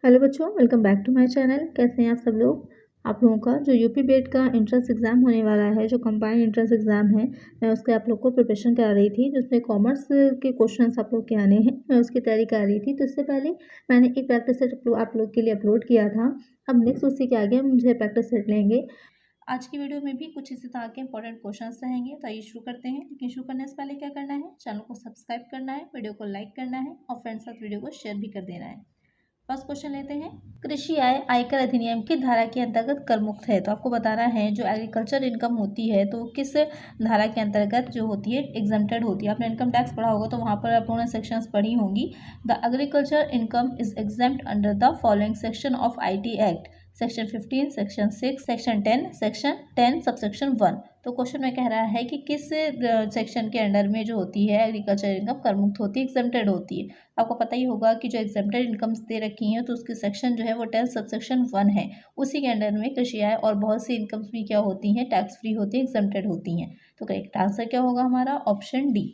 Hello बच्चों, welcome back to my channel. कैसे हैं आप सब लोग। आप लोगों का जो यूपी बीएड का एंट्रेंस एग्ज़ाम होने वाला है, जो कंबाइंड एंट्रेंस एग्ज़ाम है, मैं उसके आप लोग को प्रिपरेशन करा रही थी, जिसमें कॉमर्स के क्वेश्चंस आप लोग के आने हैं। मैं उसकी तैयारी करा रही थी। तो इससे पहले मैंने एक प्रैक्टिस सेट आप लोग के लिए अपलोड किया था। अब नेक्स्ट उसी के आगे हम मुझे प्रैक्टिस सेट लेंगे। आज की वीडियो में भी कुछ इसी तरह के इंपॉर्टेंट क्वेश्चंस रहेंगे। तो आइए शुरू करते हैं। लेकिन शुरू करने से पहले क्या करना है, चैनल को सब्सक्राइब करना है, वीडियो को लाइक करना है और फ्रेंड्स के साथ वीडियो को शेयर भी कर देना है। फर्स्ट क्वेश्चन लेते हैं। कृषि आय आयकर अधिनियम की धारा के अंतर्गत कर मुक्त है। तो आपको बताना है जो एग्रीकल्चर इनकम होती है तो किस धारा के अंतर्गत जो होती है एग्जम्प्टेड होती है। आपने इनकम टैक्स पढ़ा होगा तो वहाँ पर आप लोगों ने सेक्शंस पढ़ी होंगी। The agriculture income is exempt under the following section of IT act, section 15, section 6, section 10, section 10 subsection 1। तो क्वेश्चन में कह रहा है कि किस सेक्शन के अंडर में जो होती है एग्रीकल्चर इनकम कर मुक्त होती है, एग्जेम्प्टेड होती है। आपको पता ही होगा कि जो एग्जेम्प्टेड इनकम्स दे रखी हैं तो उसकी सेक्शन जो है वो 10 सबसेक्शन 1 है। उसी के अंडर में कृषि आय और बहुत सी इनकम्स भी क्या होती हैं, टैक्स फ्री होती हैं, एग्जेम्प्टेड होती हैं। तो करेक्ट आंसर क्या होगा हमारा, ऑप्शन डी।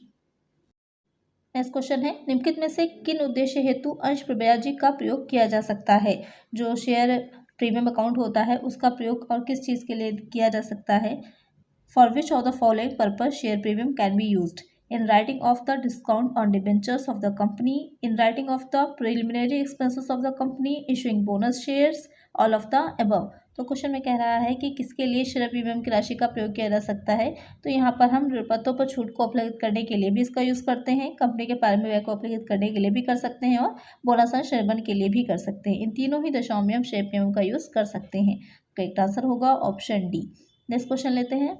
नेक्स्ट क्वेश्चन है, निम्नलिखित में से किन उद्देश्य हेतु अंश ब्याजी का प्रयोग किया जा सकता है। जो शेयर प्रीमियम अकाउंट होता है उसका प्रयोग और किस चीज़ के लिए किया जा सकता है। For which of the following purpose share premium can be used? In writing off the discount on debentures of the company, in writing off the preliminary expenses of the company, issuing bonus shares, all of the above। तो question में कह रहा है कि किसके लिए share premium की राशि का प्रयोग किया जा सकता है। तो यहाँ पर हम ऋणपत्रों पर छूट को अप्लाई करने के लिए भी इसका यूज़ करते हैं, कंपनी के प्रारंभिक व्यय को अप्लाई करने के लिए भी कर सकते हैं और बोनस और शेयरबन के लिए भी कर सकते हैं। इन तीनों ही दशाओं में हम शेयर प्रीमियम का यूज़ कर सकते हैं। करेक्ट आंसर होगा ऑप्शन डी। नेक्स्ट क्वेश्चन लेते हैं।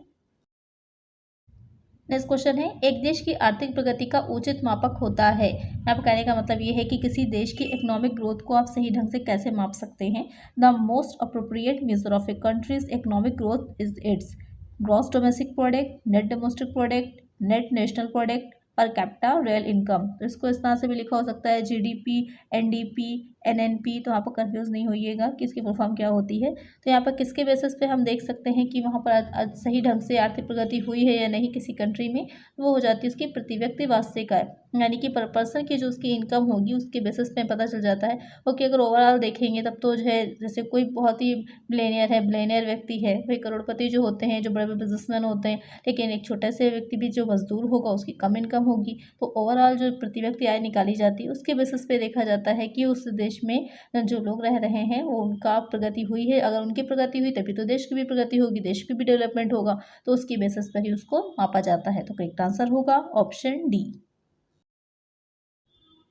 नेक्स्ट क्वेश्चन है, एक देश की आर्थिक प्रगति का उचित मापक होता है। यहाँ पर कहने का मतलब ये है कि किसी देश की इकोनॉमिक ग्रोथ को आप सही ढंग से कैसे माप सकते हैं। The most appropriate measure of A countries economic growth is it's gross domestic product, net domestic product, net national product, per capita real income. तो इसको इस तरह से भी लिखा हो सकता है GDP, NDP, NNP। तो यहाँ पर कंफ्यूज नहीं होइएगा कि इसकी फुल फॉर्म क्या होती है। तो यहाँ पर किसके बेसिस पे हम देख सकते हैं कि वहाँ पर सही ढंग से आर्थिक प्रगति हुई है या नहीं किसी कंट्री में, वो हो जाती है उसकी प्रति व्यक्ति वार्षिक आय, यानी कि पर पर्सन की जो उसकी इनकम होगी उसके बेसिस पे पता चल जाता है। ओके, अगर ओवरऑल देखेंगे तब तो जो है जैसे कोई बहुत ही बिलियनियर है, बिलियनियर व्यक्ति है, भाई करोड़पति जो होते हैं, जो बड़े बड़े बिजनेसमैन होते हैं, लेकिन एक छोटे से व्यक्ति भी जो मजदूर होगा उसकी कम इनकम होगी। तो ओवरऑल जो प्रति व्यक्ति आय निकाली जाती है उसके बेसिस पे देखा जाता है कि उस देश में जो लोग रह रहे हैं वो उनका प्रगति हुई है। अगर उनकी प्रगति हुई तभी तो देश की भी प्रगति होगी, देश की भी डेवलपमेंट होगा। तो उसकी बेसिस पर ही उसको मापा जाता है। तो करेक्ट आंसर होगा ऑप्शन डी।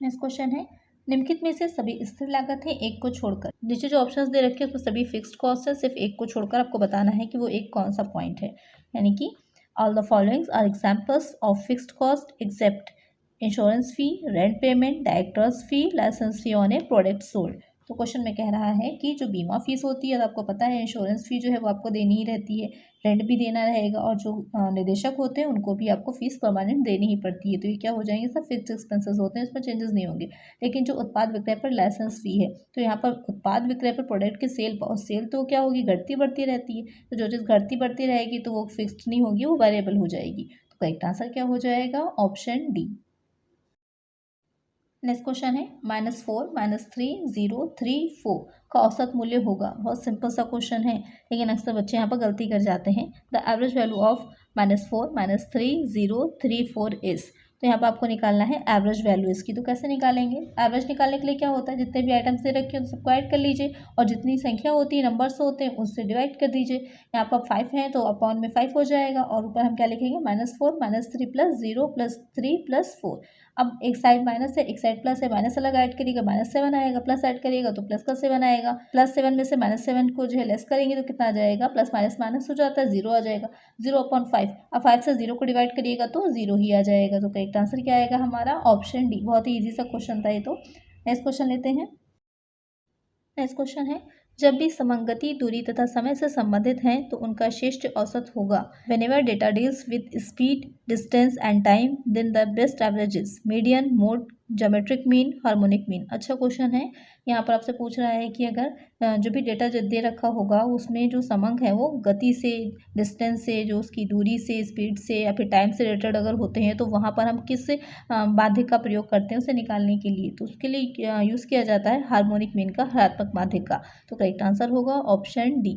नेक्स्ट क्वेश्चन है, निम्नलिखित में से सभी स्थिर लागत है एक को छोड़कर। नीचे जो ऑप्शंस दे रखे हैं उसमें सभी फिक्स्ड कॉस्ट है, सिर्फ एक को छोड़कर आपको बताना है कि वो एक कौन सा पॉइंट है। यानी कि all the followings are examples of fixed cost except insurance fee, rent payment, directors fee, licence fee on a product sold. तो क्वेश्चन में कह रहा है कि जो बीमा फीस होती है, तो आपको पता है इंश्योरेंस फी जो है वो आपको देनी ही रहती है, रेंट भी देना रहेगा, और जो निदेशक होते हैं उनको भी आपको फीस परमानेंट देनी ही पड़ती है। तो ये क्या हो जाएंगे, सब फिक्स एक्सपेंसेस होते हैं, इसमें चेंजेस नहीं होंगे। लेकिन जो उत्पाद विक्रय पर लाइसेंस फी है, तो यहाँ पर उत्पाद विक्रय पर प्रोडक्ट की सेल, और सेल तो क्या होगी, घटती बढ़ती रहती है। तो जो चीज़ घटती बढ़ती रहेगी तो वो फिक्स्ड नहीं होगी, वो वेरिएबल हो जाएगी। तो करेक्ट आंसर क्या हो जाएगा, ऑप्शन डी। नेक्स्ट क्वेश्चन है, -4, -3, 0, 3, 4 का औसत मूल्य होगा। बहुत सिंपल सा क्वेश्चन है, लेकिन अक्सर बच्चे यहाँ पर गलती कर जाते हैं। The average value of -4, -3, 0, 3, 4 is. तो यहाँ पर आपको निकालना है एवरेज वैल्यू इसकी। तो कैसे निकालेंगे, एवरेज निकालने के लिए क्या होता है, जितने भी आइटम्स दे रखे हो तो सबको ऐड कर लीजिए, और जितनी संख्या होती है, नंबर्स होते हैं, उससे डिवाइड कर दीजिए। यहाँ पर 5 है तो अपॉन में 5 हो जाएगा, और ऊपर हम क्या लिखेंगे, -4, -3 + 0 + 3 + 4। अब एक साइड माइनस है, एक साइड प्लस है, माइनस अलग ऐड करिएगा, -7 आएगा, प्लस ऐड करिएगा तो प्लस का 7 आएगा, +7 में से -7 को जो है लेस करेंगे तो कितना आ जाएगा, प्लस माइनस माइनस हो जाता है, 0 आ जाएगा, 0/5। अब 5 से 0 को डिवाइड करिएगा तो 0 ही आ जाएगा। तो करेक्ट आंसर क्या आएगा हमारा, ऑप्शन डी। बहुत ही ईजी सा क्वेश्चन था ये। तो नेक्स्ट क्वेश्चन लेते हैं। नेक्स्ट क्वेश्चन है, जब भी समंगति दूरी तथा समय से संबंधित हैं तो उनका श्रेष्ठ औसत होगा। Whenever data deals with speed, distance and time, then the best average is median, mode, geometric mean, harmonic mean. अच्छा क्वेश्चन है। यहाँ पर आपसे पूछ रहा है कि अगर जो भी डेटा जो दे रखा होगा उसमें जो समंक है वो गति से, डिस्टेंस से, जो उसकी दूरी से, स्पीड से या फिर टाइम से रिलेटेड अगर होते हैं तो वहाँ पर हम किस माध्यक का प्रयोग करते हैं उसे निकालने के लिए, तो उसके लिए यूज़ किया जाता है हार्मोनिक मीन का, हरात्मक माध्यक का। तो करेक्ट आंसर होगा ऑप्शन डी।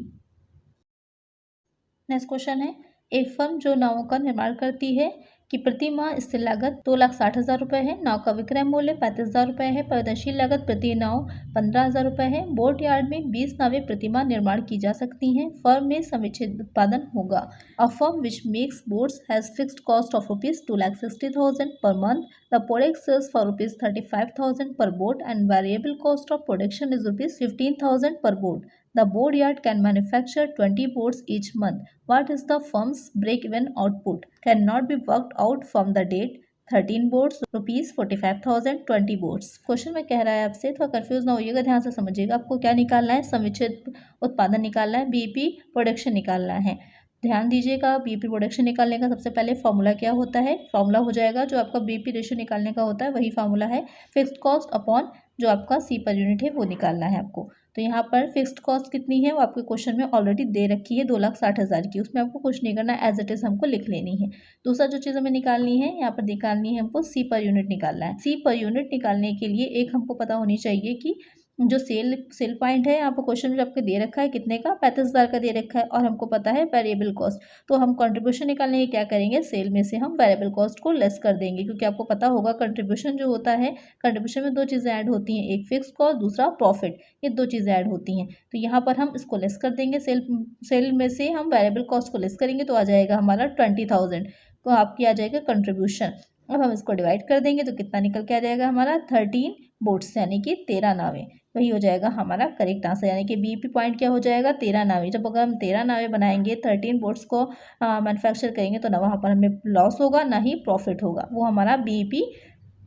नेक्स्ट क्वेश्चन है, एक फर्म जो नावों का निर्माण करती है कि प्रति माह स्थिर लागत 2,60,000 रुपये है, नाव का विक्रय मूल्य 35,000 रुपये है, परिवर्तनशील लागत प्रति नाव 15,000 रुपये है, बोट यार्ड में 20 नावें प्रति माह निर्माण की जा सकती हैं, फर्म में समुचित उत्पादन होगा। A firm which makes boats has fixed cost of ₹2,60,000 per month. The product sells for ₹35,000 per boat and variable cost of production is ₹15,000 per boat. The boat yard can manufacture 20 boats each month. What is the firm's break-even output? Cannot be worked out from the date. 13 boats, ₹45,000, 20 boats. Question में कह रहा है आपसे, थोड़ा confuse ना होइएगा, ध्यान से समझिएगा। आपको क्या निकालना है? समुचित उत्पादन निकालना है, बीपी प्रोडक्शन निकालना है। ध्यान दीजिएगा, बीपी प्रोडक्शन निकालने का सबसे पहले फॉर्मूला क्या होता है? फॉर्मूला हो जाएगा जो आपका बीपी रेशियो निकालने का होता है, वही फॉर्मूला है फिक्स्ड कॉस्ट अपॉन जो आपका सी पर यूनिट है वो निकालना है आपको। तो यहाँ पर फिक्स्ड कॉस्ट कितनी है वो आपके क्वेश्चन में ऑलरेडी दे रखी है, 2,60,000 की। उसमें आपको कुछ नहीं करना, एज इट इज हमको लिख लेनी है। दूसरा जो चीज़ हमें निकालनी है, यहाँ पर निकालनी है हमको सी पर यूनिट निकालना है। सी पर यूनिट निकालने के लिए एक हमको पता होनी चाहिए कि जो सेल पॉइंट है यहाँ पर क्वेश्चन में आपको दे रखा है कितने का, 35,000 का दे रखा है, और हमको पता है वेरिएबल कॉस्ट। तो हम कंट्रीब्यूशन निकालने के क्या करेंगे, सेल में से हम वेरिएबल कॉस्ट को लेस कर देंगे, क्योंकि आपको पता होगा कंट्रीब्यूशन जो होता है, कंट्रीब्यूशन में दो चीज़ें ऐड होती हैं, एक फिक्स कॉस्ट, दूसरा प्रॉफिट, ये दो चीज़ें ऐड होती हैं। तो यहाँ पर हम इसको लेस कर देंगे, सेल में से हम वेरिएबल कॉस्ट को लेस करेंगे तो आ जाएगा हमारा 20,000, तो आपकी आ जाएगा कंट्रीब्यूशन। अब हम इसको डिवाइड कर देंगे तो कितना निकल के आ जाएगा हमारा 13 बोट्स, यानी कि 13 नावें। वही हो जाएगा हमारा करेक्ट आंसर, यानी कि बीपी पॉइंट क्या हो जाएगा, 13 नावें। जब अगर हम 13 नावें बनाएंगे, 13 बोट्स को मैन्युफैक्चर करेंगे तो ना वहाँ पर हमें लॉस होगा ना ही प्रॉफिट होगा, वो हमारा बीपी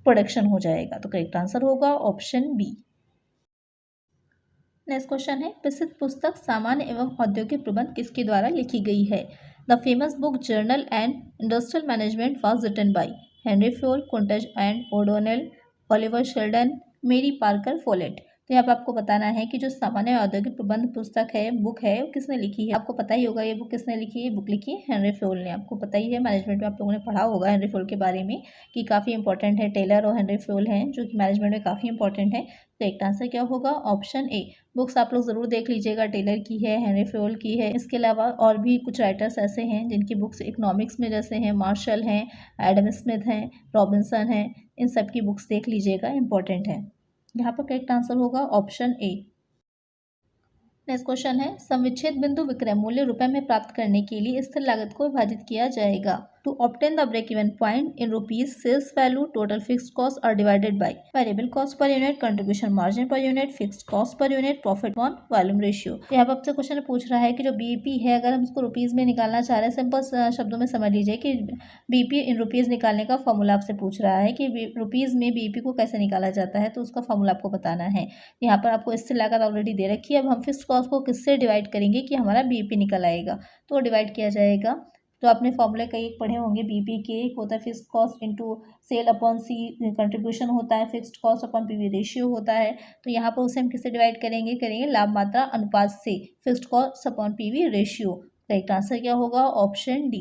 प्रोडक्शन हो जाएगा। तो करेक्ट आंसर होगा ऑप्शन बी। नेक्स्ट क्वेश्चन है, प्रसिद्ध पुस्तक सामान्य एवं औद्योगिक प्रबंध किसके द्वारा लिखी गई है? The famous book general and industrial management was written by Henri Fayol, Koontz and O'Donnell, Oliver Sheldon, Mary Parker Follett. तो यहाँ पर आपको बताना है कि जो सामान्य औद्योगिक प्रबंध पुस्तक है, बुक है, वो किसने लिखी है। आपको पता ही होगा ये बुक किसने लिखी है। बुक लिखी है हेनरी फ्योल ने। आपको पता ही है, मैनेजमेंट में आप लोगों ने पढ़ा होगा हेनरी फ्योल के बारे में कि काफ़ी इंपॉर्टेंट है। टेलर और हेनरी फ्योल हैं जो कि मैनेजमेंट में काफ़ी इंपॉर्टेंट है। तो एक आंसर क्या होगा, ऑप्शन ए। बुक्स आप लोग ज़रूर देख लीजिएगा, टेलर की है, हेनरी फ्योल की है। इसके अलावा और भी कुछ राइटर्स ऐसे हैं जिनकी बुक्स इकोनॉमिक्स में जैसे हैं, मार्शल हैं, एडम स्मिथ हैं, रॉबिन्सन हैं, इन सब की बुक्स देख लीजिएगा, इंपॉर्टेंट है। यहाँ पर करेक्ट आंसर होगा ऑप्शन ए। नेक्स्ट क्वेश्चन है, समुच्छेद बिंदु विक्रय मूल्य रुपए में प्राप्त करने के लिए स्थिर लागत को विभाजित किया जाएगा। To obtain the break even point in rupees, sales value, total fixed cost are divided by variable cost per unit, contribution margin per unit, fixed cost per unit, profit on volume ratio. यहाँ पर आपसे question पूछ रहा है कि जो BP है, अगर हम इसको रुपीज में निकालना चाह रहे हैं, सिंपल शब्दों में समझ लीजिए कि बीपी इन रुपीज निकालने का फॉर्मूला आपसे पूछ रहा है कि रुपीज में बीपी को कैसे निकाला जाता है, तो उसका फॉर्मूला आपको बताना है। यहाँ पर आपको स्थिर लागत ऑलरेडी दे रखी है। अब हम फिक्स्ड कॉस्ट को किससे डिवाइड करेंगे कि हमारा बीपी निकल आएगा, तो डिवाइड किया जाएगा। तो आपने फॉर्मूले कई पढ़े होंगे बीपी के, एक होता है fixed cost into sale upon C, contribution होता है, fixed cost upon PV ratio होता है। तो यहाँ पर उसे हम किससे डिवाइड करेंगे लाभ मात्रा अनुपात से, fixed cost upon PV ratio. Correct answer क्या होगा, ऑप्शन डी।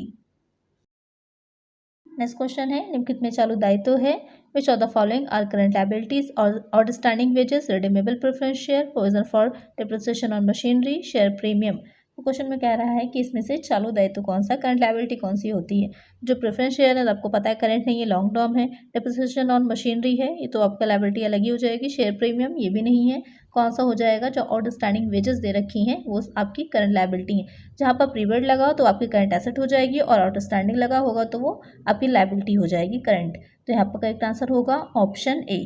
नेक्स्ट क्वेश्चन है, निम्नलिखित में चालू दायित्व है, which of the following are current liabilities और outstanding wages, redeemable preference share, provision for depreciation on machinery, share premium. तो क्वेश्चन में कह रहा है कि इसमें से चालू दायित्व कौन सा, करंट लायबिलिटी कौन सी होती है। जो प्रेफरेंस शेयर है आपको पता है करंट नहीं है, लॉन्ग टर्म है। डिप्रिसिएशन ऑन मशीनरी है, ये तो आपका लायबिलिटी अलग ही हो जाएगी। शेयर प्रीमियम ये भी नहीं है। कौन सा हो जाएगा, जो आउटस्टैंडिंग वेजेस दे रखी हैं वो आपकी करंट लायबिलिटी है। जहाँ पर प्रीपेड लगा हो तो आपकी करंट एसेट हो जाएगी, और आउटस्टैंडिंग लगा होगा तो वो आपकी लायबिलिटी हो जाएगी करंट। तो यहाँ पर करेक्ट आंसर होगा ऑप्शन ए।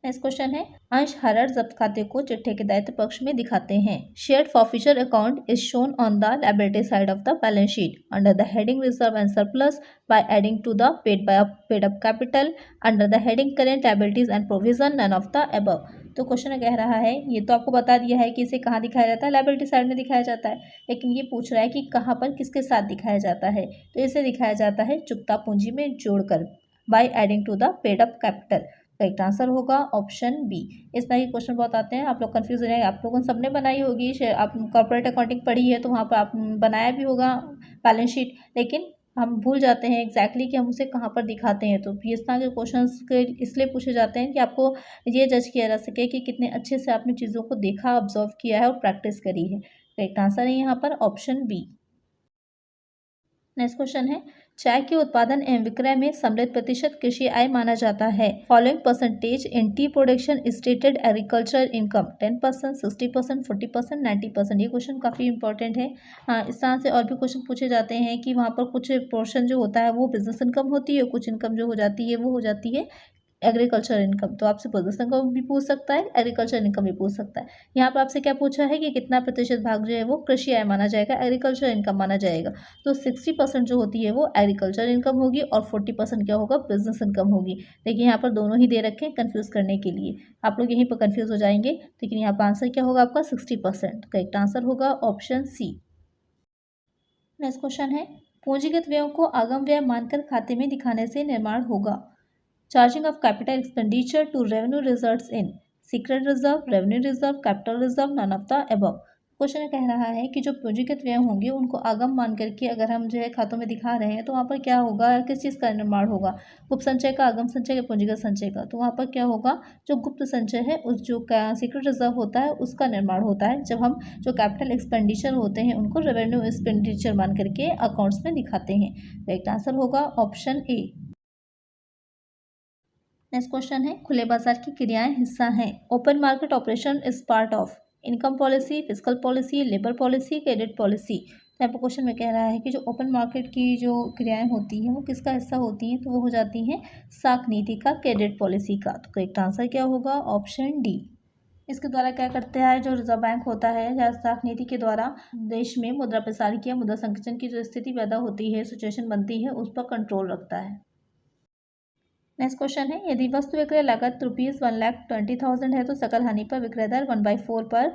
नेक्स्ट क्वेश्चन है, अंश हर जब्त खाते को चिट्ठे के दायित्व पक्ष में दिखाते हैं। Shared forfeiture account is shown on the liability side of the balance sheet under the heading reserve and surplus by adding to the paid up capital under the heading current liabilities and provision, none of the above. तो question कह रहा है, ये तो आपको बता दिया है कि इसे कहाँ दिखाया जाता है, लायबिलिटी साइड में दिखाया जाता है, लेकिन ये पूछ रहा है कि कहाँ पर किसके साथ दिखाया जाता है। तो इसे दिखाया जाता है चुकता पूंजी में जोड़कर। By adding to the paid up capital. Correct answer होगा ऑप्शन बी। इस तरह के क्वेश्चन बहुत आते हैं, आप लोग कंफ्यूज हो जाएंगे। आप लोगों ने सबने बनाई होगी, आप कॉर्पोरेट अकाउंटिंग पढ़ी है तो वहाँ पर आप बनाया भी होगा बैलेंस शीट, लेकिन हम भूल जाते हैं एग्जैक्टली कि हम उसे कहाँ पर दिखाते हैं। तो इस तरह के क्वेश्चंस के इसलिए पूछे जाते हैं कि आपको ये जज किया जा सके कि कितने अच्छे से आपने चीज़ों को देखा, ऑब्जर्व किया है और प्रैक्टिस करी है। करेक्ट आंसर है यहाँ पर ऑप्शन बी। नेक्स्ट क्वेश्चन है, चाय के उत्पादन एवं विक्रय में सम्मिलित प्रतिशत कृषि आय माना जाता है। Following percentage in T production stated agriculture income 10%, 60%, 40%, 90%। ये क्वेश्चन काफ़ी इंपॉर्टेंट है। हाँ, इस तरह से और भी क्वेश्चन पूछे जाते हैं कि वहाँ पर कुछ पोर्शन जो होता है वो बिजनेस इनकम होती है, कुछ इनकम जो हो जाती है वो हो जाती है एग्रीकल्चर इनकम। तो आपसे बिजनेस इनकम भी पूछ सकता है, एग्रीकल्चर इनकम भी पूछ सकता है। यहाँ पर आपसे क्या पूछा है कि कितना प्रतिशत भाग जो है वो कृषि आय माना जाएगा, एग्रीकल्चर इनकम माना जाएगा। तो 60% जो होती है वो एग्रीकल्चर इनकम होगी और 40% क्या होगा, बिजनेस इनकम होगी। देखिए यहाँ पर दोनों ही दे रखे हैं कन्फ्यूज़ करने के लिए, आप लोग यहीं पर कन्फ्यूज़ हो जाएंगे। लेकिन यहाँ पर आंसर क्या होगा आपका 60%। करेक्ट आंसर होगा ऑप्शन सी। नेक्स्ट क्वेश्चन है, पूंजीगत व्ययों को आगम व्यय मानकर खाते में दिखाने से निर्माण होगा। Charging of capital expenditure to revenue results in secret reserve, revenue reserve, capital reserve, none of the above. Question कह रहा है कि जो पूंजीगत व्यय होंगे उनको आगम मान करके अगर हम जो है खातों में दिखा रहे हैं तो वहाँ पर क्या होगा, किस चीज़ का निर्माण होगा, गुप्त संचय का, आगम संचय या पूंजीगत संचय का। तो वहाँ पर क्या होगा, जो गुप्त संचय है उस जो सीक्रेट रिजर्व होता है उसका निर्माण होता है जब हम जो कैपिटल एक्सपेंडिचर होते हैं उनको रेवेन्यू एक्सपेंडिचर मान करके अकाउंट्स में दिखाते हैं। राइट आंसर होगा ऑप्शन ए। नेक्स्ट क्वेश्चन है, खुले बाजार की क्रियाएं हिस्सा हैं। Open market operation is part of income policy, fiscal policy, labour policy, credit policy. तो यहाँ पर क्वेश्चन में कह रहा है कि जो ओपन मार्केट की जो क्रियाएं होती हैं वो किसका हिस्सा होती हैं, तो वो हो जाती हैं साख नीति का, क्रेडिट पॉलिसी का। तो करेक्ट आंसर क्या होगा, ऑप्शन डी। इसके द्वारा क्या करते हैं, जो रिजर्व बैंक होता है या साख नीति के द्वारा देश में मुद्रा प्रसार की, मुद्रा संकुचन की जो स्थिति पैदा होती है, सिचुएशन बनती है, उस पर कंट्रोल रखता है। नेक्स्ट क्वेश्चन है, यदि वस्तु विक्रय लागत ₹1,20,000 है तो सकल हानि पर विक्रय दर 1/4 पर,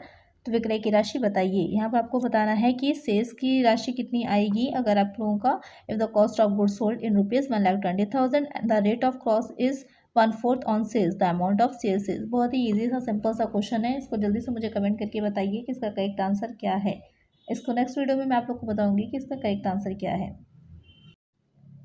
तो विक्रय की राशि बताइए। यहाँ पर आपको बताना है कि सेल्स की राशि कितनी आएगी अगर आप लोगों का, if the cost of goods sold in ₹1,20,000 and the rate of cost is 1/4 on sales, the amount of sales is. बहुत ही ईजी सा सिंपल सा क्वेश्चन है, इसको जल्दी से मुझे कमेंट करके बताइए कि इसका करेक्ट आंसर क्या है। इसको नेक्स्ट वीडियो में मैं आप लोग को बताऊंगी कि इसका करेक्ट आंसर क्या है।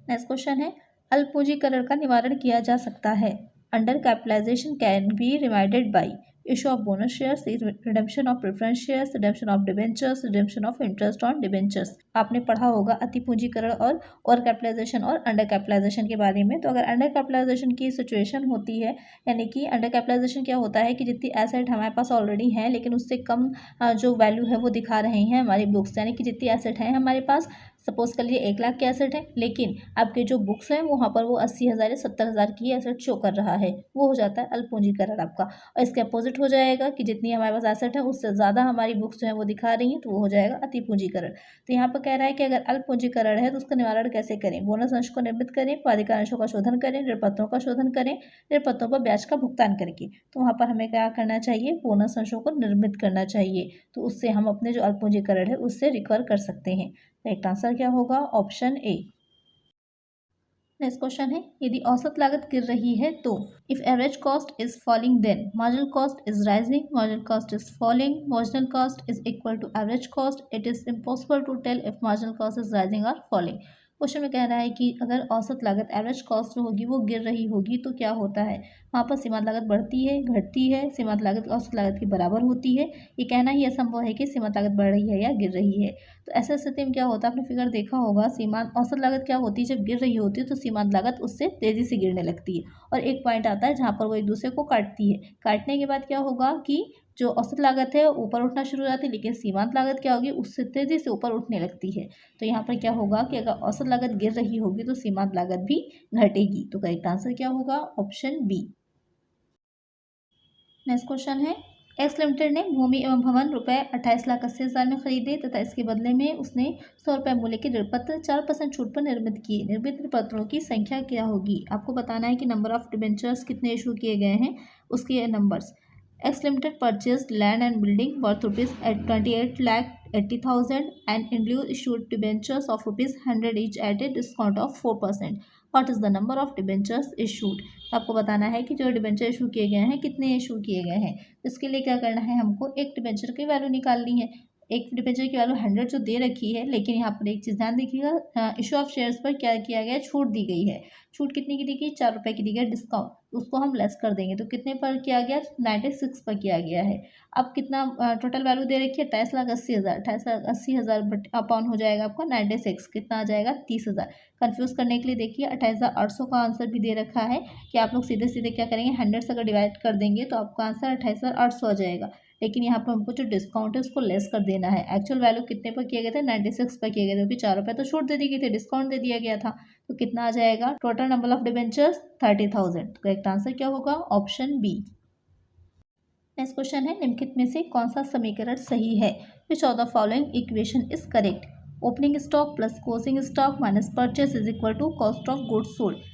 नेक्स्ट क्वेश्चन है, अल्प पूंजीकरण का निवारण किया जा सकता है। Under capitalization can be remedied by issue of bonus shares, redemption of preference shares, redemption of debentures, redemption of interest on debentures. आपने पढ़ा होगा अति पूंजीकरण और कैपिटलाइजेशन और अंडर कैपिटलाइजेशन के बारे में। तो अगर अंडर कैपिटलाइजेशन की सिचुएशन होती है, यानी कि अंडर कैपिटलाइजेशन क्या होता है कि जितनी एसेट हमारे पास ऑलरेडी हैं लेकिन उससे कम जो वैल्यू है वो दिखा रहे हैं हमारी बुक्स, यानी कि जितनी एसेट है हमारे पास, सपोज कर लीजिए 1 लाख की एसेट है लेकिन आपके जो बुक्स हैं वहाँ पर वो 80,000 या 70,000 की एसेट शो कर रहा है, वो हो जाता है अल्प पूंजीकरण आपका। और इसके अपोजिट हो जाएगा कि जितनी हमारे पास एसेट है उससे ज़्यादा हमारी बुक्स जो है वो दिखा रही हैं, तो वो हो जाएगा अति पूंजीकरण। तो यहाँ पर कह रहा है कि अगर अल्प पूंजीकरण है तो उसका निवारण कैसे करें, बोनस अंश को निर्मित करें, प्राधिकार अंशों का शोधन करें, ऋणपत्रों का शोधन करें, ऋणपत्रों पर ब्याज का भुगतान करके। तो वहाँ पर हमें क्या करना चाहिए, बोनस अंशों को निर्मित करना चाहिए, तो उससे हम अपने जो अल्प पूंजीकरण है उससे रिकवर कर सकते हैं। करेक्ट आंसर क्या होगा, ऑप्शन ए। नेक्स्ट क्वेश्चन है, यदि औसत लागत गिर रही है तो if average cost is falling then marginal cost is rising, marginal cost is falling, marginal cost is equal to average cost, it is impossible to tell if marginal cost is rising और falling. Question में कह रहा है कि अगर औसत लागत, average cost जो होगी वो गिर रही होगी तो क्या होता है, वहाँ पर सीमांत लागत बढ़ती है, घटती है, सीमांत लागत औसत लागत के बराबर होती है। ये कहना ही असंभव है कि सीमांत लागत बढ़ रही है या गिर रही है। तो ऐसे स्थिति में क्या होता है, आपने फिगर देखा होगा, सीमांत औसत लागत क्या होती है, जब गिर रही होती है तो सीमांत लागत उससे तेजी से गिरने लगती है और एक पॉइंट आता है जहाँ पर वो एक दूसरे को काटती है। काटने के बाद क्या होगा कि जो औसत लागत है ऊपर उठना शुरू हो जाती है, लेकिन सीमांत लागत क्या होगी, उससे तेजी से ऊपर उठने लगती है। तो यहाँ पर क्या होगा कि अगर औसत लागत गिर रही होगी तो सीमांत लागत भी घटेगी। तो करेक्ट आंसर क्या होगा, ऑप्शन बी। नेक्स्ट क्वेश्चन है, एक्स लिमिटेड ने भूमि एवं भवन ₹28,80,000 में खरीदे तथा इसके बदले में उसने ₹100 मूल्य के ऋणपत्र 4% छूट पर निर्मित किए। निर्मित ऋणपत्रों की संख्या क्या होगी, आपको बताना है कि नंबर ऑफ डिबेंचर्स कितने इशू किए गए हैं, उसके numbers. X Limited purchased land and building worth ₹28,80,000 and in lieu issued debentures of ₹100 each at a discount of 4%. What is the number of debentures issued. तो आपको बताना है कि जो डिबेंचर इशू किए गए हैं कितने इशू किए गए हैं। इसके लिए क्या करना है, हमको एक डिबेंचर की वैल्यू निकालनी है। एक डिबेंचर की वैल्यू 100 जो दे रखी है, लेकिन यहाँ पर एक चीज़ ध्यान देखिएगा, इशू ऑफ शेयर्स पर क्या किया गया है, छूट दी गई है। छूट कितनी की दी गई, 4 रुपये की दी गई डिस्काउंट, उसको हम लेस कर देंगे तो कितने पर किया गया, 96 पर किया गया है। अब कितना टोटल वैल्यू दे रखी है, 28,80,000, 28,80,000 अपॉन हो जाएगा आपका 96, कितना आ जाएगा 30,000। कन्फ्यूज करने के लिए देखिए 28,800 का आंसर भी दे रखा है कि आप लोग सीधे सीधे क्या करेंगे, 100 से अगर डिवाइड कर देंगे तो आपका आंसर 28,800 आ जाएगा। लेकिन यहाँ पर हमको जो डिस्काउंट है उसको लेस कर देना है। एक्चुअल वैल्यू कितने पर किए गए थे, 96 पर किए गए थे, क्योंकि 4 रुपये तो छूट दे दी गई थी, डिस्काउंट दे दिया गया था। तो कितना आ जाएगा, टोटल नंबर ऑफ डिबेंचर्स 30,000। तो करेक्ट आंसर क्या होगा, ऑप्शन बी। नेक्स्ट क्वेश्चन है, निम्नलिखित में से कौन सा समीकरण सही है। Which of the following equation is correct. Opening stock plus closing stock minus purchase is equal to cost of goods sold.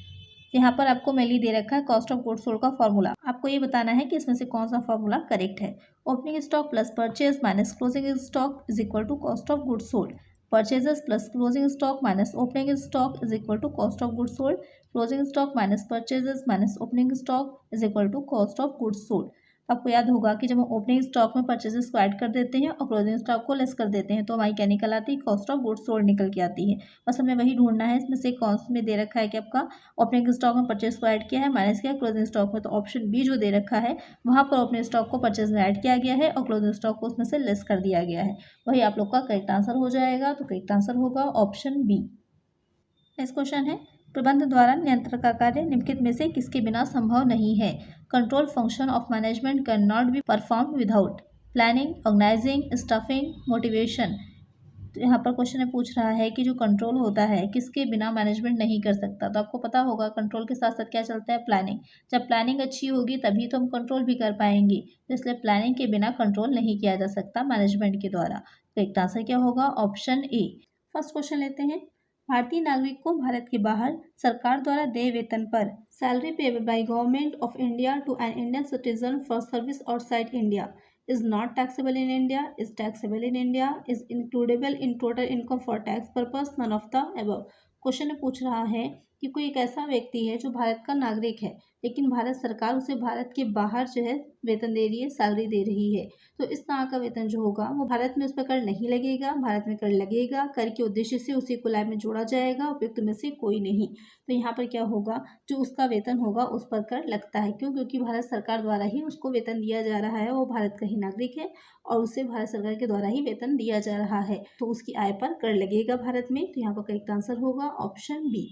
यहाँ पर आपको मेनली दे रखा है कॉस्ट ऑफ गुड्स सोल्ड का फॉर्मूला। आपको ये बताना है कि इसमें से कौन सा फॉर्मूला करेक्ट है। Opening stock plus purchase minus closing stock is equal to cost of goods sold. Purchases plus closing stock minus opening stock is equal to cost of goods sold. Closing stock minus purchases minus opening stock is equal to cost of goods sold. आपको याद होगा कि जब हम opening stock में purchases को add कर देते हैं और क्लोजिंग स्टॉक को लेस कर देते हैं तो हमारी क्या निकल आती है, कॉस्ट ऑफ गुड्स सोल्ड निकल के आती है। बस हमें वही ढूंढना है, इसमें से कौन में दे रखा है कि आपका ओपनिंग स्टॉक में परचेज को ऐड किया है, माइनस किया क्लोजिंग स्टॉक में, तो ऑप्शन बी जो दे रखा है वहाँ पर ओपनिंग स्टॉक को परचेज में ऐड किया गया है और क्लोजिंग स्टॉक को उसमें से लेस कर दिया गया है। वही आप लोग का करेक्ट आंसर हो जाएगा। तो करेक्ट आंसर होगा ऑप्शन बी। नेक्स्ट क्वेश्चन है, प्रबंध द्वारा नियंत्रण का कार्य निम्नलिखित में से किसके बिना संभव नहीं है। Control function of management can not be perform without planning, organising, staffing, motivation. तो यहाँ पर क्वेश्चन में पूछ रहा है कि जो कंट्रोल होता है किसके बिना मैनेजमेंट नहीं कर सकता। तो आपको पता होगा कंट्रोल के साथ साथ क्या चलता है, प्लानिंग। जब प्लानिंग अच्छी होगी तभी तो हम कंट्रोल भी कर पाएंगे, तो इसलिए प्लानिंग के बिना कंट्रोल नहीं किया जा सकता मैनेजमेंट के द्वारा। तो एक आंसर क्या होगा, ऑप्शन ए। फर्स्ट क्वेश्चन लेते हैं, भारतीय नागरिक को भारत के बाहर सरकार द्वारा देय वेतन पर salary payable by government of India to an Indian citizen for service outside India is not taxable in India, is taxable in India, is includable in total income for tax purpose, none of the above। Question में पूछ रहा है कि कोई एक ऐसा व्यक्ति है जो भारत का नागरिक है लेकिन भारत सरकार उसे भारत के बाहर जो है वेतन दे रही है, सैलरी दे रही है, तो इस तरह का वेतन जो होगा वो भारत में उस पर कर नहीं लगेगा, भारत में कर लगेगा, कर के उद्देश्य से उसी को लाभ में जोड़ा जाएगा, उपयुक्त में से कोई नहीं। तो यहाँ पर क्या होगा, जो उसका वेतन होगा उस पर कर लगता है। क्यों, क्योंकि भारत सरकार द्वारा ही उसको वेतन दिया जा रहा है, वो भारत का ही नागरिक है और उसे भारत सरकार के द्वारा ही वेतन दिया जा रहा है, तो उसकी आय पर कर लगेगा भारत में। तो यहाँ पर करेक्ट आंसर होगा ऑप्शन बी।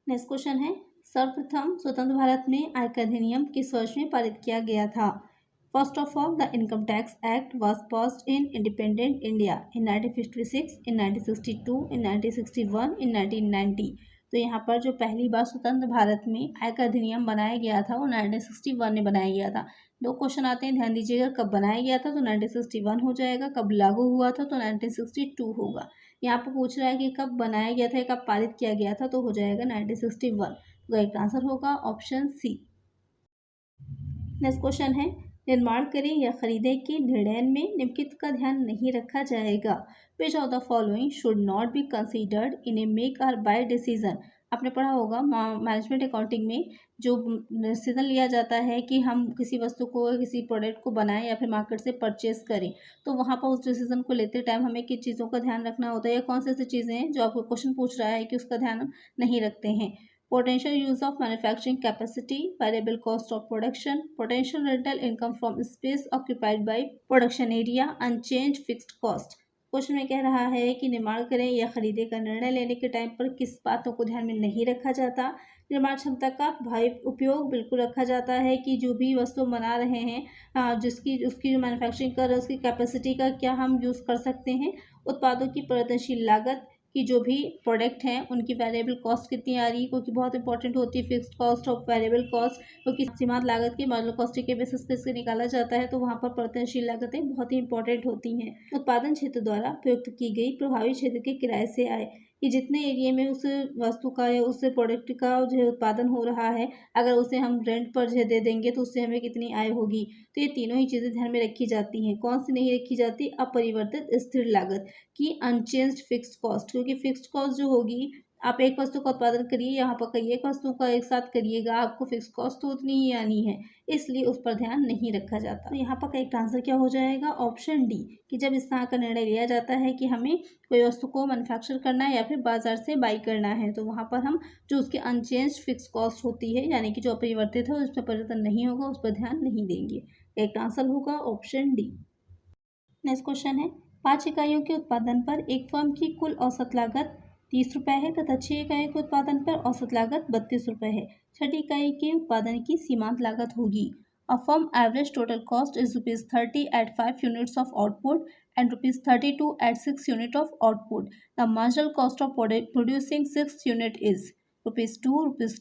नेक्स्ट क्वेश्चन है, सर्वप्रथम स्वतंत्र भारत में आयकर अधिनियम किस वर्ष में पारित किया गया था। First of all, the income tax act was passed in independent India in 1956, इन 1962, इन 1961, इन 1990। तो यहाँ पर जो पहली बार स्वतंत्र भारत में आयकर अधिनियम बनाया गया था वो 1961 में बनाया गया था। दो क्वेश्चन आते हैं, ध्यान दीजिएगा, कब बनाया गया था तो 1961 हो जाएगा, कब लागू हुआ था तो 1962 होगा। यहाँ पर पूछ रहा है कि कब बनाया गया था, कब पारित किया गया था, तो हो जाएगा 1961। तो एक आंसर होगा ऑप्शन सी। नेक्स्ट क्वेश्चन है, निर्माण करें या खरीदें के निर्णय में निम्नलिखित का ध्यान नहीं रखा जाएगा। विच of the following should not be considered in A make और बाय डिसीजन। आपने पढ़ा होगा मैनेजमेंट अकाउंटिंग में जो डिसीजन लिया जाता है कि हम किसी वस्तु को, किसी प्रोडक्ट को बनाएं या फिर मार्केट से परचेस करें, तो वहाँ पर उस डिसीजन को लेते टाइम हमें किन चीज़ों का ध्यान रखना होता है, या कौन सी ऐसी चीज़ें हैं जो आपको क्वेश्चन पूछ रहा है कि उसका ध्यान नहीं रखते हैं। Potential use of manufacturing capacity, variable cost of production, potential rental income from space occupied by production area, unchanged fixed cost। Question में कह रहा है कि निर्माण करें या खरीदे का निर्णय लेने के टाइम पर किस बातों को ध्यान में नहीं रखा जाता। निर्माण क्षमता का भाई उपयोग बिल्कुल रखा जाता है कि जो भी वस्तु बना रहे हैं जिसकी उसकी जो मैन्युफैक्चरिंग कर रहे हैं उसकी कैपेसिटी का क्या हम यूज़ कर सकते हैं। उत्पादों की परिवर्तनशील लागत कि जो भी प्रोडक्ट हैं उनकी वेरिएबल कॉस्ट कितनी आ रही है, क्योंकि बहुत इंपॉर्टेंट होती है फिक्स्ड कॉस्ट और वेरिएबल कॉस्ट, क्योंकि सीमांत लागत की मार्जिनल कॉस्टिंग के बेसिस पे इससे निकाला जाता है, तो वहाँ पर परिवर्तनशील लागतें बहुत ही इंपॉर्टेंट होती हैं। उत्पादन क्षेत्र द्वारा प्रयुक्त की गई प्रभावी क्षेत्र के किराए से आय, कि जितने एरिया में उस वस्तु का या उस प्रोडक्ट का जो उत्पादन हो रहा है, अगर उसे हम रेंट पर जो दे देंगे तो उससे हमें कितनी आय होगी। तो ये तीनों ही चीज़ें ध्यान में रखी जाती हैं। कौन सी नहीं रखी जाती, अपरिवर्तित स्थिर लागत की अनचेंज्ड फिक्स्ड कॉस्ट, क्योंकि फिक्स्ड कॉस्ट जो होगी आप एक वस्तु का उत्पादन करिए, यहाँ पर कई एक वस्तु का एक साथ करिएगा, आपको फिक्स कॉस्ट तो उतनी ही आनी है, इसलिए उस पर ध्यान नहीं रखा जाता। तो यहाँ पर करेक्ट आंसर क्या हो जाएगा? ऑप्शन डी, कि जब इस तरह का निर्णय लिया जाता है कि हमें कोई वस्तु को मैन्युफैक्चर करना है या फिर बाजार से बाई करना है, तो वहाँ पर हम जो उसकी अनचेंज फिक्स कॉस्ट होती है, यानी कि जो अपरिवर्तित है उसमें परिवर्तन नहीं होगा, उस पर ध्यान नहीं देंगे। करेक्ट आंसर होगा ऑप्शन डी। नेक्स्ट क्वेश्चन है, 5 इकाइयों के उत्पादन पर एक फर्म की कुल औसत लागत 30 रुपये है तथा 6 इकाइयों के उत्पादन पर औसत लागत 32 रुपये है। छठी इकाई के उत्पादन की सीमांत लागत होगी। A firm average total cost is ₹30 at 5 units of output and ₹32 at 6 unit of output. The marginal cost of producing 6 unit is ₹2,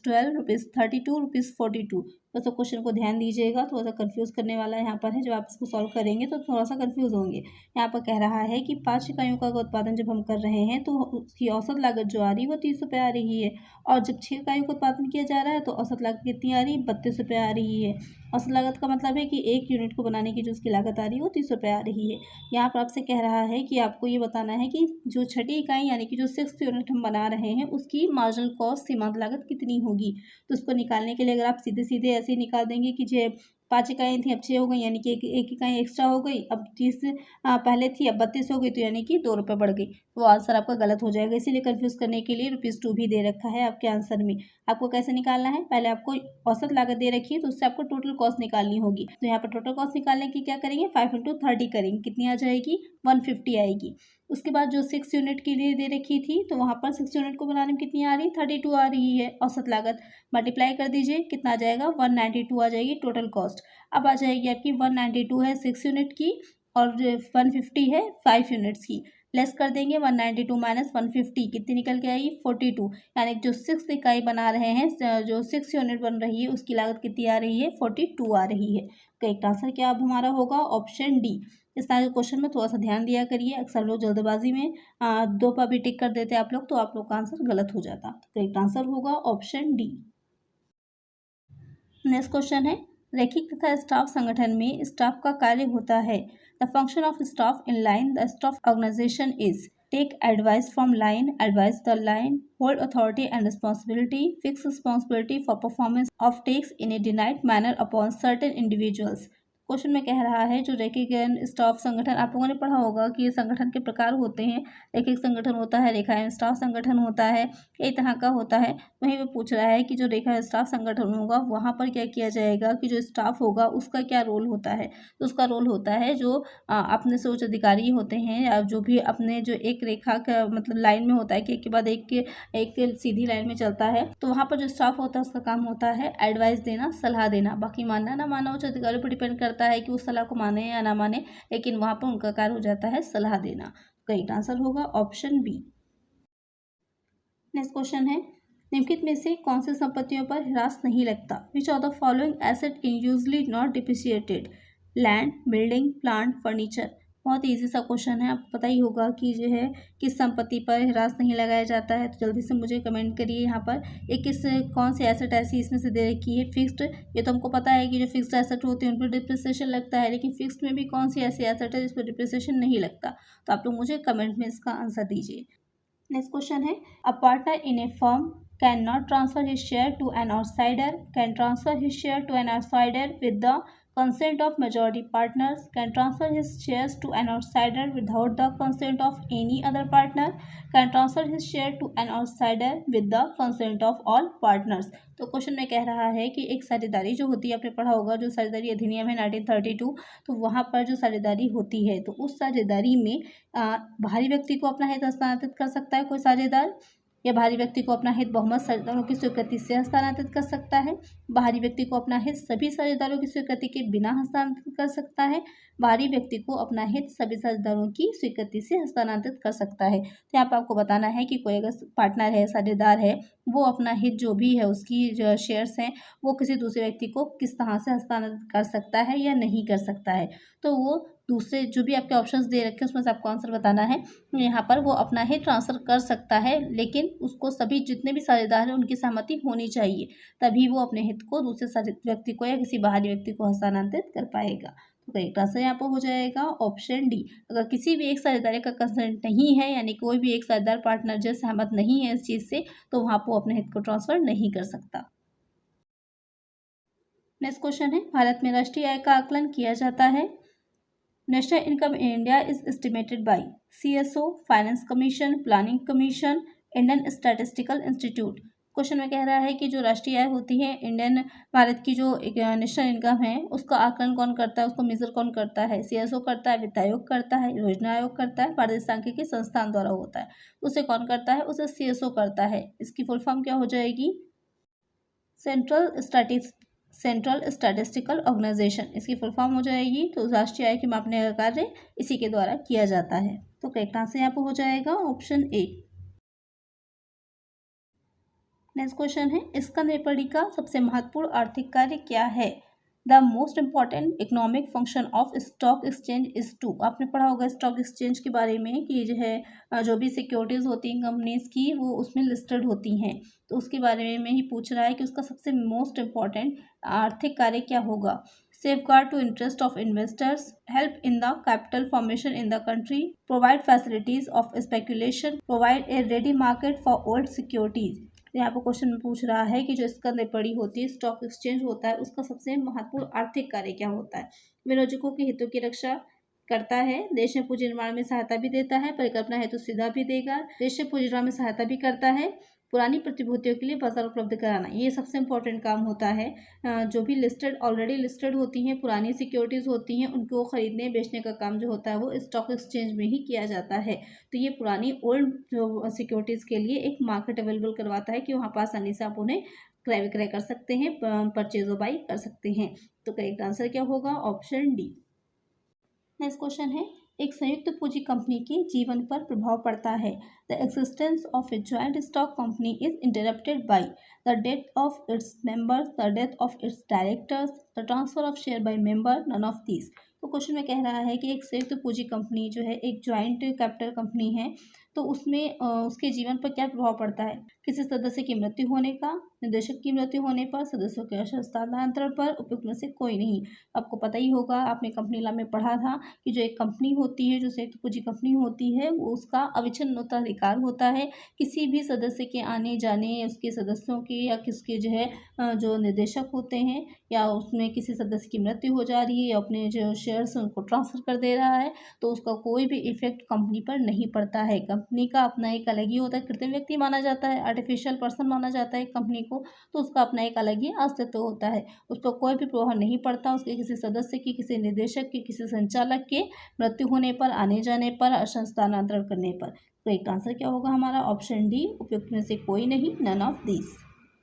₹12, ₹32, ₹42। दोस्तों क्वेश्चन को ध्यान दीजिएगा, थोड़ा सा कंफ्यूज करने वाला यहाँ पर है। जब आप इसको सॉल्व करेंगे तो थोड़ा सा कंफ्यूज होंगे। यहाँ पर कह रहा है कि 5 इकाइयों का उत्पादन जब हम कर रहे हैं तो उसकी औसत लागत जो आ रही है वो 30 रुपये आ रही है, और जब 6 इकाइयों का उत्पादन किया जा रहा है तो औसत लागत कितनी आ रही है? 32 रुपये आ रही है। औसत लागत का मतलब है कि एक यूनिट को बनाने की जो उसकी लागत आ रही है वो 30 रुपये आ रही है। यहाँ पर आपसे कह रहा है कि आपको ये बताना है कि जो छठी इकाई यानी कि जो 6th यूनिट हम बना रहे हैं उसकी मार्जिनल कॉस्ट सीमांत लागत कितनी होगी। तो उसको निकालने के लिए अगर आप सीधे सीधे ऐसे ही निकाल देंगे कि जो 5 इकाई थी अब 6 हो गई, यानी कि एक इकाई एक्स्ट्रा हो गई, अब 30 पहले थी अब 32 हो गई, तो यानी कि 2 रुपये बढ़ गई, तो आंसर आपका गलत हो जाएगा। इसीलिए कंफ्यूज करने के लिए ₹2 भी दे रखा है आपके आंसर में। आपको कैसे निकालना है? पहले आपको औसत लागत दे रखी है तो उससे आपको टोटल कॉस्ट निकालनी होगी। तो यहाँ पर टोटल कॉस्ट निकालने की क्या करेंगे? 5 × 30 करेंगे, कितनी आ जाएगी? 150 आएगी। उसके बाद जो 6 यूनिट के लिए दे रखी थी तो वहाँ पर 6 यूनिट को बनाने में कितनी आ रही है? 32 आ रही है औसत लागत। मल्टीप्लाई कर दीजिए, कितना आ जाएगा? 192 आ जाएगी टोटल कॉस्ट। अब आ जाएगी आपकी 192 है 6 यूनिट की और 150 है 5 यूनिट्स की। लेस कर देंगे, 192 माइनस 150 कितनी निकल के आई? 42। यानी जो 6 इकाई बना रहे हैं, जो 6 यूनिट बन रही है उसकी लागत कितनी आ रही है? 42 आ रही है। करेक्ट आंसर क्या अब हमारा होगा? Option D. इस तरह के क्वेश्चन में थोड़ा सा ध्यान दिया करिए। अक्सर लोग जल्दबाजी में 2 पर भी टिक कर देते आप लोग, तो आप लोग का आंसर गलत हो जाता। करेक्ट आंसर होगा ऑप्शन डी। नेक्स्ट क्वेश्चन है, रैखिक तथा स्टाफ संगठन में स्टाफ का कार्य होता है। The function of staff in line the staff organisation is take advice from line, advice the line, hold authority and responsibility, fix responsibility for performance of tasks in a defined manner upon certain individuals. Question में कह रहा है जो रैखिक staff संगठन, आप लोगों ने पढ़ा होगा कि ये संगठन के प्रकार होते हैं। रैखिक संगठन होता है, रेखा एवं स्टाफ संगठन होता है, कई तरह का होता है। वहीं पे पूछ रहा है कि जो रेखा स्टाफ संगठन होगा वहाँ पर क्या किया जाएगा कि जो स्टाफ होगा उसका क्या रोल होता है। तो उसका रोल होता है जो अपने से उच्च अधिकारी होते हैं या जो भी अपने जो एक रेखा का मतलब लाइन में होता है कि एक के बाद एक सीधी लाइन में चलता है, तो वहाँ पर जो स्टाफ होता है उसका काम होता है एडवाइस देना, सलाह देना। बाकी मानना ना मानना उच्च अधिकारियों पर डिपेंड करता है कि उस सलाह को माने या ना माने, लेकिन वहाँ पर उनका कार्य हो जाता है सलाह देना। करेक्ट आंसर होगा ऑप्शन बी। नेक्स्ट क्वेश्चन है, निम्नलिखित में से कौन सी संपत्तियों पर ह्रास नहीं लगता? विच of the following asset in usually not depreciated? Land, building, plant, furniture. बहुत ईजी सा क्वेश्चन है, आपको पता ही होगा कि जो है किस संपत्ति पर ह्रास नहीं लगाया जाता है। तो जल्दी से मुझे कमेंट करिए यहाँ पर एक किस कौन सी एसेट ऐसी इसमें से दे रखी है? फिक्स्ड, ये तो हमको पता है कि जो फिक्स्ड एसेट होते हैं उन पर डिप्रिसिएशन लगता है, लेकिन फिक्स्ड में भी कौन सी ऐसी एसेट है जिस पर डिप्रिसिएशन नहीं लगता? तो आप लोग मुझे कमेंट में इसका आंसर दीजिए। नेक्स्ट क्वेश्चन है, a partner in a firm can not transfer his share to an outsider, can transfer his share to an outsider with the consent of majority partners, can transfer his shares to an outsider without the consent of any other partner, can transfer his share to an outsider with the consent of all partners। तो question में कह रहा है कि एक साझेदारी जो होती है, आपने पढ़ा होगा जो साझेदारी अधिनियम है 1932, तो वहाँ पर जो साझेदारी होती है तो उस साझेदारी में बाहरी व्यक्ति को अपना हित हस्तांतरित कर सकता है कोई साझेदार, या बाहरी व्यक्ति को अपना हित बहुमत साझेदारों की स्वीकृति से हस्तांतरित कर सकता है। बाहरी व्यक्ति को अपना हित सभी साझेदारों की स्वीकृति के बिना हस्तांतरित कर सकता है। बाहरी व्यक्ति को अपना हित सभी साझेदारों की स्वीकृति से हस्तांतरित कर सकता है। तो यहाँ पर आपको बताना है कि कोई अगर पार्टनर है, साझेदार है, वो अपना हित जो भी है उसकी जो शेयर्स हैं वो किसी दूसरे व्यक्ति को किस तरह से हस्तांतरित कर सकता है या नहीं कर सकता है। तो वो दूसरे जो भी आपके ऑप्शंस दे रखे हैं उसमें से आपको आंसर बताना है। यहाँ पर वो अपना हित ट्रांसफ़र कर सकता है, लेकिन उसको सभी जितने भी साझेदार हैं उनकी सहमति होनी चाहिए, तभी वो अपने हित को दूसरे व्यक्ति को या किसी बाहरी व्यक्ति को हस्तांतरित कर पाएगा। तो करेक्ट आंसर यहाँ पर हो जाएगा ऑप्शन डी। अगर किसी भी एक साझेदारी का कंसेंट नहीं है, यानी कोई भी एक साझेदार पार्टनर जो सहमत नहीं है इस चीज़ से, तो वहाँ पर अपने हित को ट्रांसफर नहीं कर सकता। नेक्स्ट क्वेश्चन है, भारत में राष्ट्रीय आय का आकलन किया जाता है। National income in India is estimated by CSO, finance commission, planning commission, Indian statistical institute. Question में कह रहा है कि जो राष्ट्रीय आय होती है, इंडियन भारत की जो नेशनल इनकम है, उसका आकलन कौन करता है, उसको मेजर कौन करता है? CSO करता है, वित्त आयोग करता है, योजना आयोग करता है, भारतीय सांख्यिकी संस्थान द्वारा होता है। उसे कौन करता है? उसे CSO करता है। इसकी फुल फॉर्म क्या हो जाएगी? सेंट्रल स्टैटिस्टिकल ऑर्गेनाइजेशन, इसकी फुल फॉर्म हो जाएगी। तो राष्ट्रीय आय के मापने का कार्य इसी के द्वारा किया जाता है। तो करेक्ट आंसर यहाँ पर हो जाएगा ऑप्शन ए। नेक्स्ट क्वेश्चन है, स्कंद विपणी का सबसे महत्वपूर्ण आर्थिक कार्य क्या है? The most important economic function of stock exchange is to. आपने पढ़ा होगा स्टॉक एक्सचेंज के बारे में कि जो है जो भी सिक्योरिटीज़ होती हैं कंपनीज की, वो उसमें लिस्टेड होती हैं। तो उसके बारे में ही पूछ रहा है कि उसका सबसे मोस्ट इम्पॉर्टेंट आर्थिक कार्य क्या होगा। Safeguard to interest of investors, help in the capital formation in the country, provide facilities of speculation, provide a ready market for old securities. यहाँ पर क्वेश्चन में पूछ रहा है कि जो स्कंद विपणी होती है, स्टॉक एक्सचेंज होता है, उसका सबसे महत्वपूर्ण आर्थिक कार्य क्या होता है? विनियोजकों के हितों की रक्षा करता है, देश में पूंजी निर्माण में सहायता भी देता है, परिकल्पना हेतु सुविधा भी देगा, देश में पूंजी निर्माण में सहायता भी करता है, पुरानी प्रतिभूतियों के लिए बाजार उपलब्ध कराना, ये सबसे इंपॉर्टेंट काम होता है। जो भी ऑलरेडी लिस्टेड होती हैं, पुरानी सिक्योरिटीज़ होती हैं, उनको खरीदने बेचने का काम जो होता है वो स्टॉक एक्सचेंज में ही किया जाता है। तो ये पुरानी ओल्ड जो सिक्योरिटीज़ के लिए एक मार्केट अवेलेबल करवाता है कि वहाँ पर आसानी से आप उन्हें क्रय विक्रय कर सकते हैं, परचेज और बाई कर सकते हैं। तो करेक्ट आंसर क्या होगा? Option D. नेक्स्ट क्वेश्चन है, एक संयुक्त पूंजी कंपनी के जीवन पर प्रभाव पड़ता है। The existence of a joint stock company is interrupted by the death of its members, the death of its directors, the transfer of share by member, none of these. तो क्वेश्चन में कह रहा है कि एक संयुक्त पूंजी कंपनी जो है एक जॉइंट कैपिटल कंपनी है, तो उसमें उसके जीवन पर क्या प्रभाव पड़ता है? किसी सदस्य की मृत्यु होने का, निदेशक की मृत्यु होने पर, सदस्यों के हस्तांतरण पर, उपयुक्त में से कोई नहीं। आपको पता ही होगा, आपने कंपनी लॉ में पढ़ा था कि जो एक कंपनी होती है, जो संयुक्त पूंजी कंपनी होती है, वो उसका अविच्छिन्न उत्तराधिकार होता है। किसी भी सदस्य के आने जाने, उसके सदस्यों के या किसके जो है जो निदेशक होते हैं, या उसमें किसी सदस्य की मृत्यु हो जा रही है या अपने जो शेयर्स हैं उनको ट्रांसफ़र कर दे रहा है, तो उसका कोई भी इफेक्ट कंपनी पर नहीं पड़ता है। कंपनी का अपना एक अलग ही होता है, कृत्रिम व्यक्ति माना जाता है, आर्टिफिशियल पर्सन माना जाता है कंपनी को, तो उसका अपना एक अलग ही अस्तित्व होता है। उस पर कोई भी प्रभाव नहीं पड़ता उसके किसी सदस्य की, किसी निदेशक की, किसी संचालक के मृत्यु होने पर, आने जाने पर, स्थानांतरण करने पर। तो एक आंसर क्या होगा हमारा? ऑप्शन डी, उपयुक्त में से कोई नहीं, नन ऑफ दिस।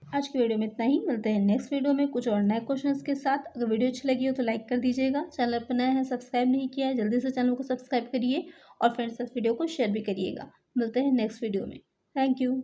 आज की वीडियो में इतना ही, मिलते हैं नेक्स्ट वीडियो में कुछ और नए क्वेश्चंस के साथ। अगर वीडियो अच्छी लगी हो तो लाइक कर दीजिएगा, चैनल पर नया है सब्सक्राइब नहीं किया है जल्दी से चैनल को सब्सक्राइब करिए और फ्रेंड्स इस वीडियो को शेयर भी करिएगा। मिलते हैं नेक्स्ट वीडियो में। Thank you.